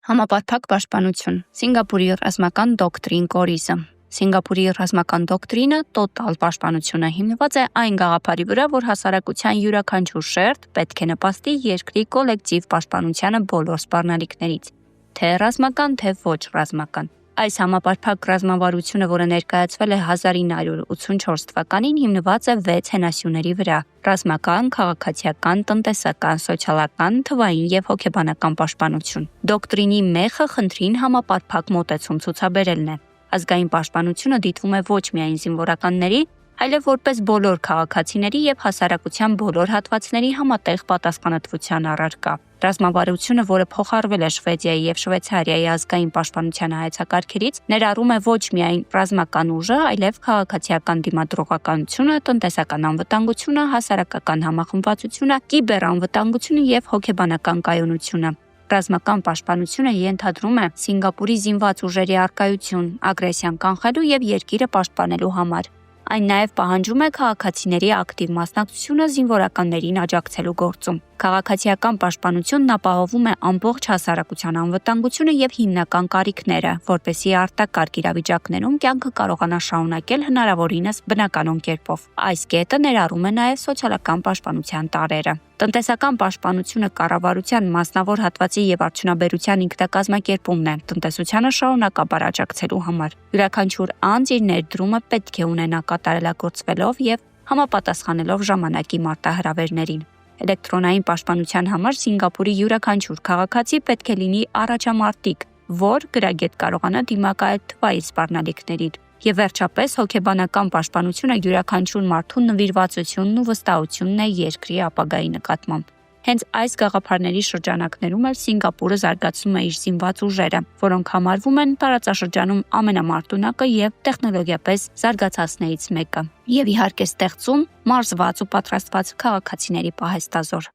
Համապարփակ պաշտպանություն, Սինգապուրի ռազմական դոկտրին կորիզը։ Սինգապուրի ռազմական դոկտրինը տոտալ պաշտպանությունը հիմնված է այն գաղափարի վրա, որ հասարակության յուրաքանչյուր շերտ պետք է նպաստի երկրի կոլեկտիվ պաշտպանությանը բոլոր սպառնալիքներից, թե ռազմական, թե ոչ ռազմական։ Այս համապարփակ ռազմավարությունը, որը ներկայացվել է 1984 թվականին, հիմնված է 6 հենասյուների վրա՝ ռազմական, քաղաքացիական, տնտեսական, սոցիալական, թվային եւ հոգեբանական պաշտպանություն։ Դոկտրինի մեխը խնդրին համապարփակ մոտեցում ցուցաբերելն է։ Ազգային պաշտպանությունը դիտվում է ոչ միայն զինվորականների, այլև որպես բոլոր քաղաքացիների եւ հասարակության բոլոր հատվածների համատեղ պատասխանատվության առարկա։ Ռազմավարությունը, որը փոխառվել է Շվեդիայի եւ Շվեյցարիայի ազգային պաշտպանության հայեցակարգերից, ներառում է ոչ միայն ռազմական ուժը, այլև քաղաքացիական դիմադրողականությունը, տնտեսական անվտանգությունը, հասարակական համախմբվածությունը, կիբերանվտանգությունը եւ հոգեբանական կայունությունը։ Ռազմական պաշտպանությունը ենթադրում է Սինգապուրի զինված ուժերի առկայություն, ագրեսիան կանխելու եւ երկիրը պաշտպանելու համար։ Այն նաև պահանջում է քաղաքացիների ակտիվ մասնակցությունը զինվորականներին աջակցելու գործում։ Քաղաքացիական պաշտպանությունն ապահովում է ամբողջ հասարակության անվտանգությունը եւ հիմնական կարիքները, որպեսզի արտակարգ իրավիճակներում կյանքը կարողանա շարունակել հնարավորինս բնականon կերպով։ Այս կետը ներառում է նաև սոցիալական պաշտպանության տարրերը։ Տնտեսական պաշտպանությունը կառավարության մասնավոր հատվածի եւ արդյունաբերության ինքնակազմակերպումն է տնտեսությանը շարունակաբար աջակցելու համար։ Յուրաքանչյուր անձ իր ներդրումը պետք է ունենա կատարելագործվելով եւ համապատասխանելով ժամանակի մարտահրավերներին։ Էլեկտրոնային պաշտպանության համար Սինգապուրի յուրաքանչյուր քաղաքացի պետք է լինի առաջամարտիկ, որ գրագետ կարողանա դիմակայել թվային սպառնալիքներին։ Եվ վերջապես հոգեբանական պաշտպանությունը յուրաքանչյուր մարդու նվիրվածությունն ու վստահությունն է երկրի ապագայի նկատմամբ։ Հենց այս գաղափարների շրջանակներում էլ Սինգապուրը զարգացնում է իր զինված ուժերը, որոնք համարվում են տարածաշրջանում ամենամարտունակը եւ տեխնոլոգիապես զարգացածներից մեկը։ Եվ իհարկե ստեղծում մարզված ու պատրաստված քաղաքացիների պահեստազոր։